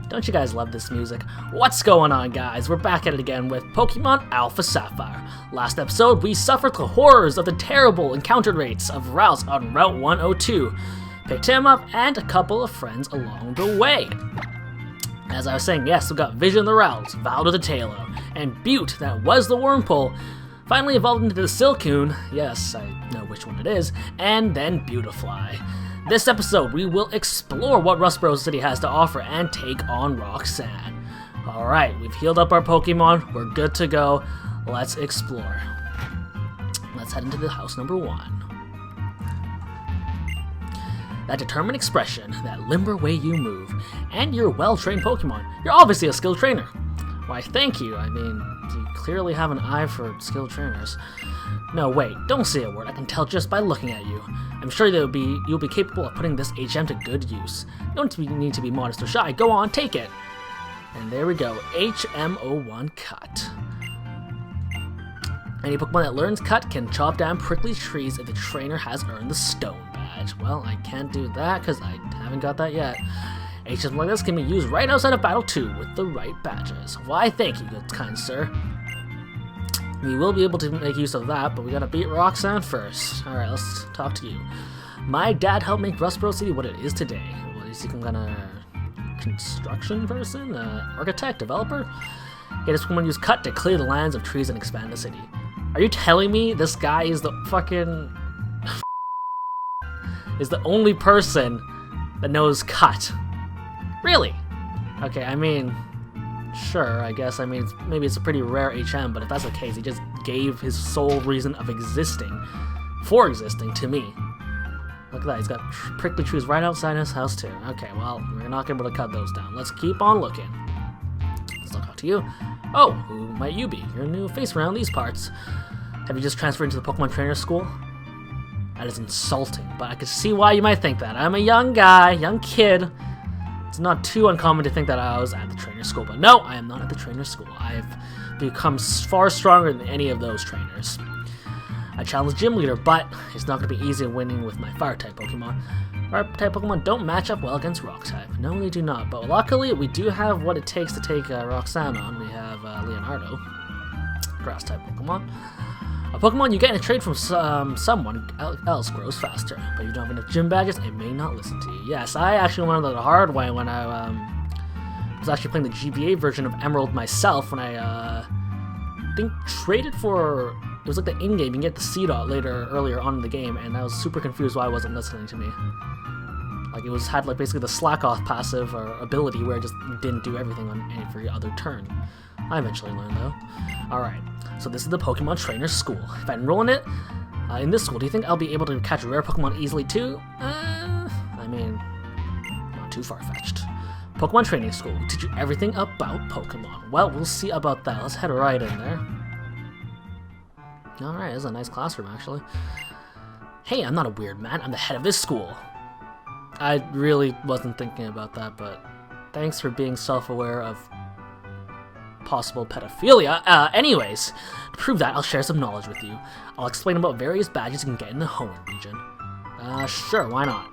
Don't you guys love this music? What's going on, guys? We're back at it again with Pokemon Alpha Sapphire. Last episode, we suffered the horrors of the terrible encounter rates of routes on Route 102. Picked him up and a couple of friends along the way. As I was saying, yes, we got Vision the Route, Valdo the Taillow, and Butte, that was the Wurmple, finally evolved into the Silcoon, yes, I know which one it is, and then Beautifly. This episode, we will explore what Rustboro City has to offer and take on Roxanne. Alright, we've healed up our Pokemon, we're good to go, let's explore. Let's head into the house number 1. That determined expression, that limber way you move, and your well-trained Pokemon. You're obviously a skilled trainer. Why, thank you. I mean, you clearly have an eye for skilled trainers. No, wait, don't say a word. I can tell just by looking at you. I'm sure you'll be capable of putting this HM to good use. You don't need to be modest or shy. Go on, take it. And there we go, HM01 Cut. Any Pokemon that learns Cut can chop down prickly trees if the trainer has earned the Stone Badge. Well, I can't do that because I haven't got that yet. HMs like this can be used right outside of Battle 2 with the right badges. Why, thank you, good kind sir. We will be able to make use of that, but we gotta beat Roxanne first. Alright, let's talk to you. My dad helped make Rustboro City what it is today. What is he some kind of construction person? Architect? Developer? He just want to use Cut to clear the lands of trees and expand the city. Are you telling me this guy is the fucking... is the only person that knows Cut? Really? Okay, I mean... sure, I guess. I mean, maybe it's a pretty rare HM, but if that's the case, he just gave his sole reason of existing, for existing, to me. Look at that, he's got prickly trees right outside his house, too. Okay, well, we're not going to be able to cut those down. Let's keep on looking. Let's talk to you. Oh, who might you be? You're a new face around these parts. Have you just transferred into the Pokemon Trainer School? That is insulting, but I can see why you might think that. I'm a young guy, young kid. It's not too uncommon to think that I was at the trainer school, but no, I am not at the trainer school. I've become far stronger than any of those trainers. I challenged Gym Leader, but it's not going to be easy winning with my Fire-type Pokemon. Fire-type Pokemon don't match up well against Rock-type. No, they do not, but luckily we do have what it takes to take Roxanne on. We have Leonardo, Grass-type Pokemon. A Pokemon you get in a trade from someone else grows faster, but if you don't have enough gym badges, it may not listen to you. Yes, I actually learned that the hard way when I was actually playing the GBA version of Emerald myself, when I think traded for, it was like the in-game, you can get the C-Dot earlier on in the game, and I was super confused why it wasn't listening to me. Like, it had like basically the slack-off passive or ability where it just didn't do everything on every other turn. I eventually learned though. Alright, so this is the Pokemon Trainer School. If I enroll in it, in this school, do you think I'll be able to catch rare Pokemon easily too? I mean, not too far-fetched. Pokemon Training School will teach you everything about Pokemon. Well, we'll see about that. Let's head right in there. Alright, this is a nice classroom actually. Hey, I'm not a weird man. I'm the head of this school. I really wasn't thinking about that, but thanks for being self-aware of possible pedophilia. Anyways, to prove that, I'll share some knowledge with you. I'll explain about various badges you can get in the Hoenn region. Sure, why not?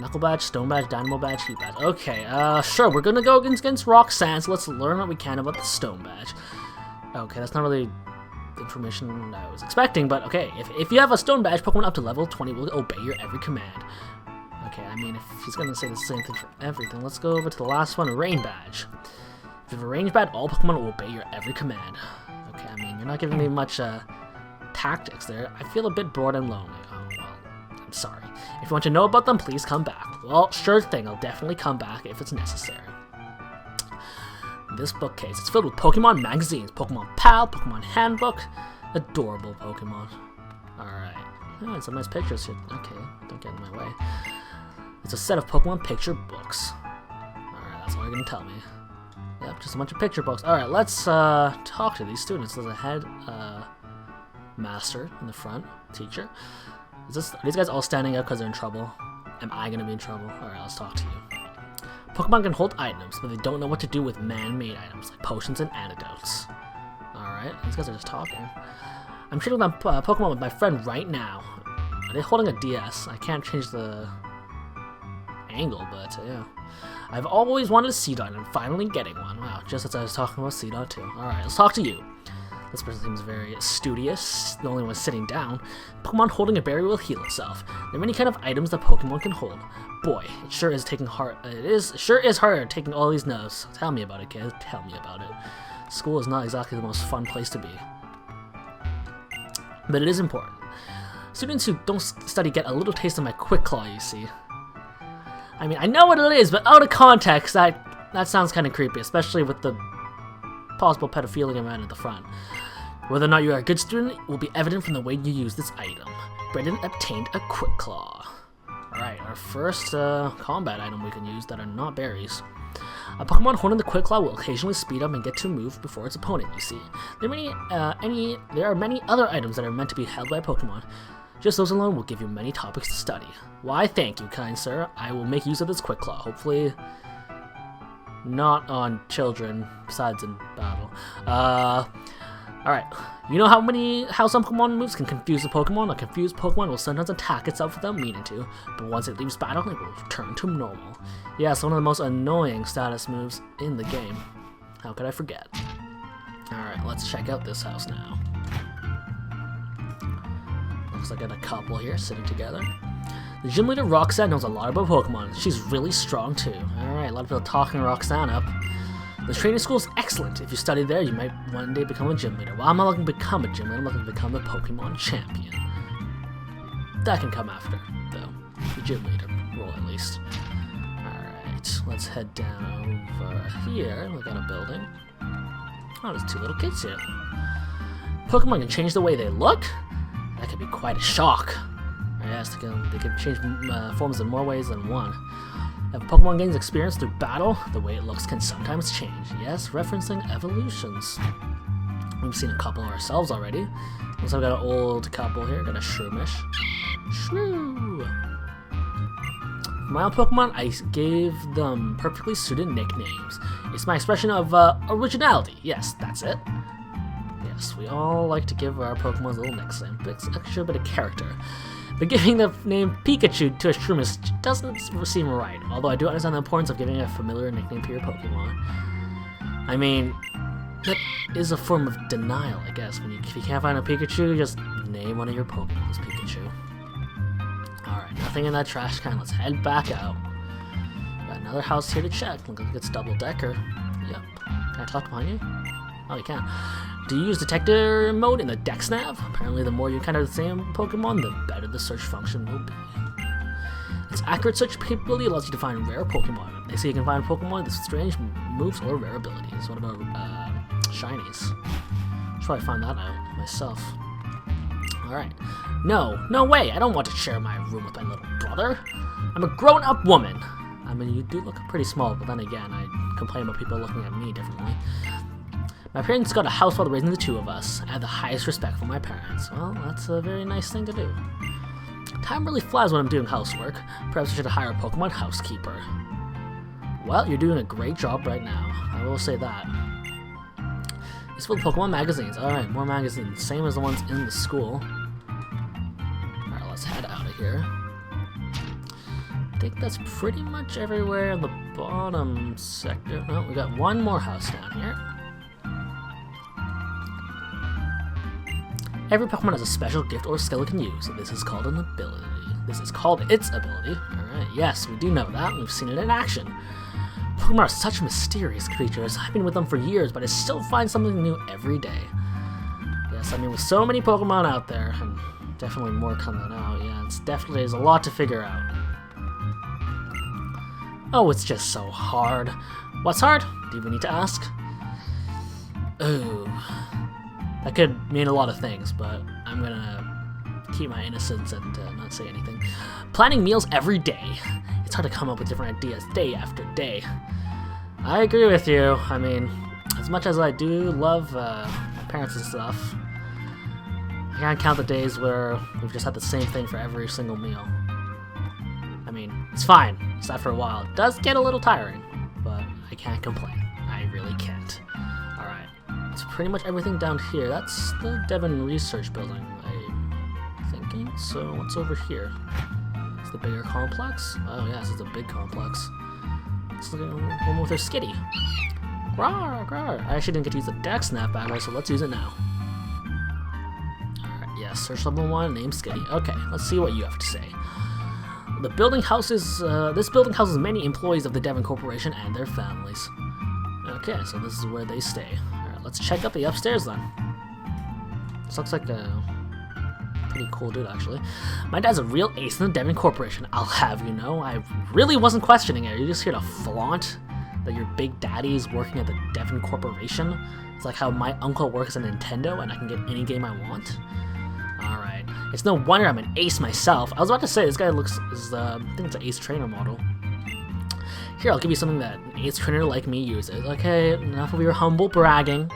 Knuckle Badge, Stone Badge, Dynamo Badge, Heat Badge. Okay, sure, we're gonna go against Roxanne, so let's learn what we can about the Stone Badge. Okay, that's not really information I was expecting, but okay, if you have a Stone Badge, Pokemon up to level 20 will obey your every command. Okay, I mean, if he's gonna say the same thing for everything, let's go over to the last one, Rain Badge. If you have a range badge, all Pokemon will obey your every command. Okay, I mean, you're not giving me much tactics there. I feel a bit bored and lonely. Oh, well, I'm sorry. If you want to know about them, please come back. Well, sure thing, I'll definitely come back if it's necessary. This bookcase, it's filled with Pokemon magazines, Pokemon Pal, Pokemon Handbook, adorable Pokemon. Alright. Oh, some nice pictures here. Okay, don't get in my way. It's a set of Pokemon picture books. Alright, that's all you're gonna tell me. Yep, just a bunch of picture books. Alright, let's talk to these students. There's a head master in the front, teacher. Are these guys all standing up because they're in trouble? Am I going to be in trouble? Alright, let's talk to you. Pokemon can hold items, but they don't know what to do with man-made items, like potions and antidotes. Alright, these guys are just talking. I'm trading on Pokemon with my friend right now. Are they holding a DS? I can't change the angle, but yeah. I've always wanted a Seedot, and I'm finally getting one. Wow, just as I was talking about Seedot too. Alright, let's talk to you. This person seems very studious, the only one sitting down. Pokemon holding a berry will heal itself. There are many kind of items that Pokemon can hold. Boy, it sure is hard taking all these notes. Tell me about it, kid. Tell me about it. School is not exactly the most fun place to be. But it is important. Students who don't study get a little taste of my Quick Claw, you see. I mean, I know what it is, but out of context, that sounds kind of creepy, especially with the possible pedophilia man at the front. Whether or not you are a good student will be evident from the way you use this item. Brendan obtained a Quick Claw. Alright, our first combat item we can use that are not berries. A Pokemon holding the Quick Claw will occasionally speed up and get to move before its opponent, you see. There are many other items that are meant to be held by Pokemon. Just those alone will give you many topics to study. Why, thank you, kind sir. I will make use of this Quick Claw. Hopefully not on children, besides in battle. Alright. You know how some Pokemon moves can confuse a Pokemon? A confused Pokemon will sometimes attack itself without meaning to, but once it leaves battle, it will return to normal. Yes, one of the most annoying status moves in the game. How could I forget? Alright, let's check out this house now. Looks like I got a couple here sitting together. The gym leader Roxanne knows a lot about Pokemon. She's really strong too. Alright, a lot of people talking Roxanne up. The training school is excellent. If you study there, you might one day become a gym leader. Well, I'm not looking to become a gym leader, I'm looking to become a Pokemon champion. That can come after, though. The gym leader role, at least. Alright, let's head down over here. We got a building. Oh, there's two little kids here. Pokemon can change the way they look? That could be quite a shock. Yes, they can change forms in more ways than one. If Pokemon gains experience through battle, the way it looks can sometimes change. Yes, referencing evolutions. We've seen a couple ourselves already. Looks like we got an old couple here. Got a Shroomish. Shrew! For my own Pokemon, I gave them perfectly suited nicknames. It's my expression of originality. Yes, that's it. Yes, we all like to give our Pokemon a little nickname. Extra bit of character. But giving the name Pikachu to a Shroomish doesn't seem right, although I do understand the importance of giving a familiar nickname to your Pokemon. I mean, that is a form of denial, I guess. If you can't find a Pikachu, just name one of your Pokemon as Pikachu. Alright, nothing in that trash can. Let's head back out. Got another house here to check. Looks like it's double-decker. Yep. Can I talk behind you? Oh, you can. Do you use detector mode in the Dex Nav? Apparently, the more you encounter the same Pokemon, the better the search function will be. Its accurate search capability allows you to find rare Pokemon. They say you can find Pokemon with strange moves or rare abilities. What about shinies? Should probably find that out myself. Alright. No way! I don't want to share my room with my little brother. I'm a grown-up woman. I mean, you do look pretty small, but then again, I complain about people looking at me differently. My parents got a house while raising the two of us. I have the highest respect for my parents. Well, that's a very nice thing to do. Time really flies when I'm doing housework. Perhaps I should hire a Pokemon housekeeper. Well, you're doing a great job right now. I will say that. It's full of Pokemon magazines. Alright, more magazines. Same as the ones in the school. Alright, let's head out of here. I think that's pretty much everywhere in the bottom sector. No, we got one more house down here. Every Pokemon has a special gift or skill it can use, and this is called an ability. This is called its ability. Alright, yes, we do know that. We've seen it in action. Pokemon are such mysterious creatures. I've been with them for years, but I still find something new every day. Yes, I mean, with so many Pokemon out there, and definitely more coming out, yeah, there's a lot to figure out. Oh, it's just so hard. What's hard? Do you even need to ask? Ooh. That could mean a lot of things, but I'm gonna keep my innocence and not say anything. Planning meals every day. It's hard to come up with different ideas day after day. I agree with you. I mean, as much as I do love my parents and stuff, I can't count the days where we've just had the same thing for every single meal. I mean, it's fine. It's not for a while. It does get a little tiring, but I can't complain. I really can't. Alright. That's pretty much everything down here. That's the Devon Research Building, I'm thinking. So what's over here? It's the bigger complex? Oh yes, it's a big complex. Let's look at one with her skitty. Rawr, rawr. I actually didn't get to use the deck snap battle, so let's use it now. Alright, yes, search level 1, name skitty. Okay, let's see what you have to say. The building houses, this building houses many employees of the Devon Corporation and their families. Okay, so this is where they stay. Alright, let's check out the upstairs then. This looks like a pretty cool dude, actually. My dad's a real ace in the Devon Corporation, I'll have you know. I really wasn't questioning it. You're just here to flaunt that your big daddy is working at the Devon Corporation. It's like how my uncle works at Nintendo and I can get any game I want. Alright. It's no wonder I'm an ace myself. I was about to say, this guy looks, I think it's an ace trainer model. Here, I'll give you something that an ace trainer like me uses. Okay, enough of your humble bragging.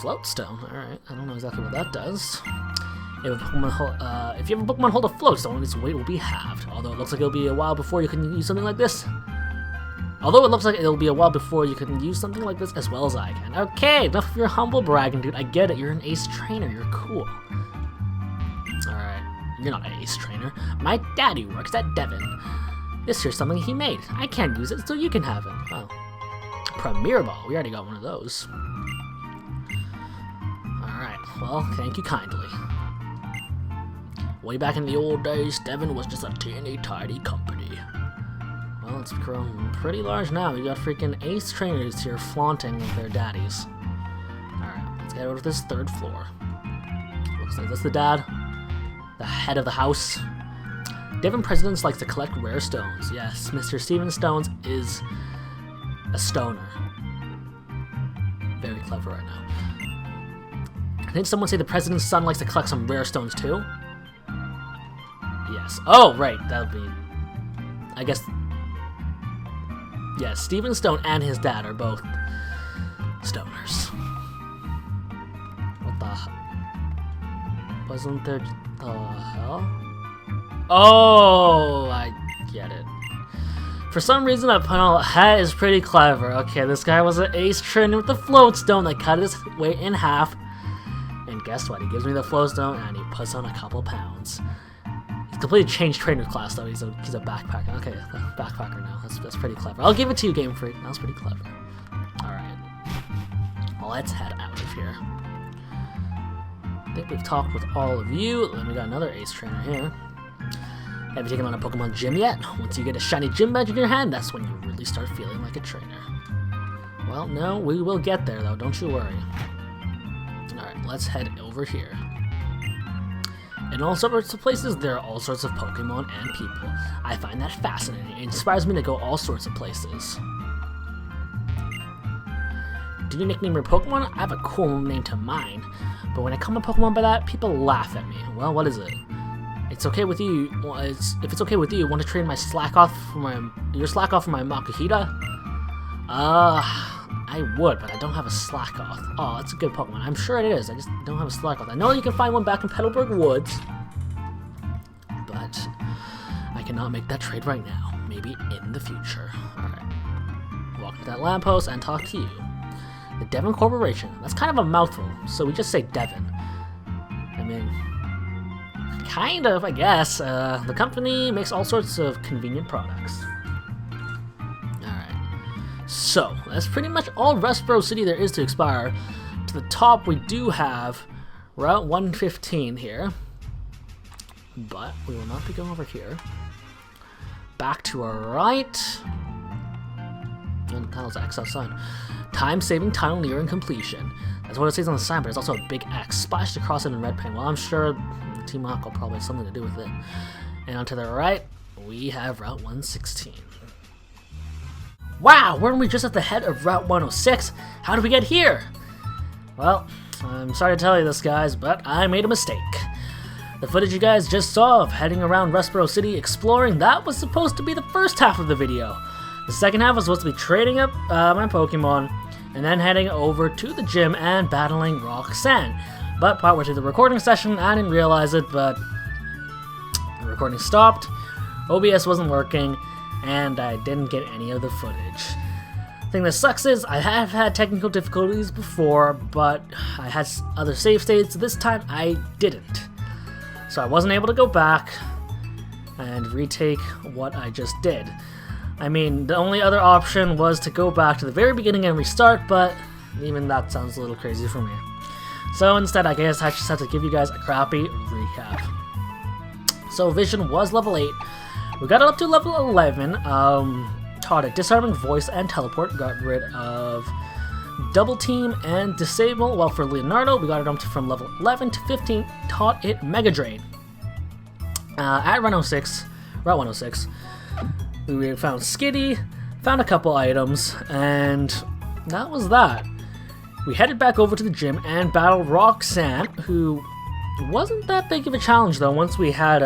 Floatstone, alright. I don't know exactly what that does. If you have a Pokemon hold a Floatstone, its weight will be halved. Although it looks like it'll be a while before you can use something like this. Although it looks like it'll be a while before you can use something like this as well as I can. Okay, enough of your humble bragging, dude. I get it. You're an ace trainer. You're cool. Alright. You're not an ace trainer. My daddy works at Devon. This here's something he made. I can't use it, so you can have it. Oh. Premier Ball. We already got one of those. Alright. Well, thank you kindly. Way back in the old days, Devon was just a teeny tiny company. Well, it's grown pretty large now. We got freaking ace trainers here flaunting with their daddies. Alright, let's get over to this third floor. Looks like that's the dad. The head of the house. Devon presidents likes to collect rare stones. Yes, Mr. Steven Stones is a stoner. Very clever right now. Didn't someone say the president's son likes to collect some rare stones too? Yes. Oh, right. That would be... I guess... Yeah, Steven Stone and his dad are both stoners. What the... Wasn't there... The hell? Oh, I get it. For some reason, that panel hat is pretty clever. Okay, this guy was an ace trainer with the Floatstone that cut his weight in half. And guess what? He gives me the Floatstone and he puts on a couple pounds. He's completely changed trainer class though. He's a backpacker. Okay, backpacker now. That's pretty clever. I'll give it to you, Game Freak. That was pretty clever. Alright. Let's head out of here. I think we've talked with all of you. Then we got another ace trainer here. Have you taken on a Pokemon gym yet? Once you get a shiny gym badge in your hand, that's when you really start feeling like a trainer. Well, no, we will get there though, don't you worry. Alright, let's head over here. In all sorts of places, there are all sorts of Pokemon and people. I find that fascinating. It inspires me to go all sorts of places. Do you nickname your Pokemon? I have a cool name to mine, but when I call my Pokemon by that, people laugh at me. Well, what is it? It's okay with you. Well, if it's okay with you, want to trade my Slackoth for your Slackoth for my Makuhita? I would, but I don't have a Slackoth. Oh, that's a good Pokemon. I'm sure it is. I just don't have a Slackoth. I know you can find one back in Petalburg Woods, but I cannot make that trade right now. Maybe in the future. Alright. Walk to that lamppost and talk to you. The Devon Corporation. That's kind of a mouthful, so we just say Devon. I mean, kind of, I guess. The company makes all sorts of convenient products. So, that's pretty much all Rustboro City there is to explore. To the top, we do have Route 115 here. But we will not be going over here. Back to our right. And the tunnel's X outside. Time-saving tunnel nearing completion. That's what it says on the sign, but there's also a big X splashed across it in red paint. Well, I'm sure Team Aqua probably has something to do with it. And on to the right, we have Route 116. Wow, weren't we just at the head of Route 106? How did we get here? Well, I'm sorry to tell you this, guys, but I made a mistake. The footage you guys just saw of heading around Rustboro City exploring, that was supposed to be the first half of the video. The second half was supposed to be trading up my Pokemon, and then heading over to the gym and battling Roxanne. But partway through the recording session, I didn't realize it, but the recording stopped, OBS wasn't working, and I didn't get any of the footage. The thing that sucks is I have had technical difficulties before, but I had other save states. This time I didn't. So I wasn't able to go back and retake what I just did. I mean, the only other option was to go back to the very beginning and restart, but even that sounds a little crazy for me. So instead, I guess I just have to give you guys a crappy recap. So Vision was level 8. We got it up to level 11. Taught it Disarming Voice and Teleport. Got rid of Double Team and Disable. Well, for Leonardo, we got it up to from level 11 to 15. Taught it Mega Drain. At Route 106, we found Skitty, found a couple items, and that was that. We headed back over to the gym and battled Roxanne, who wasn't that big of a challenge though once we had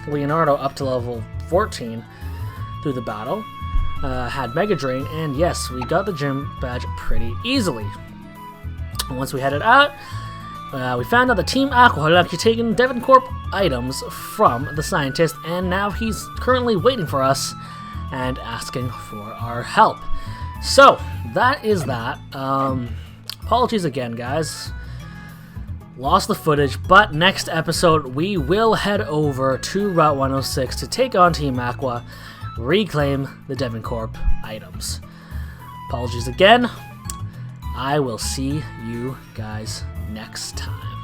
Leonardo up to level 14 through the battle. Had Mega Drain, and yes, we got the gym badge pretty easily. And once we headed out, we found out that Team Aqua had actually taken Devincorp items from the scientist, and now he's currently waiting for us and asking for our help. So, that is that. Apologies again, guys. Lost the footage, but next episode we will head over to Route 106 to take on Team Aqua, reclaim the Devincorp items. Apologies again. I will see you guys next time.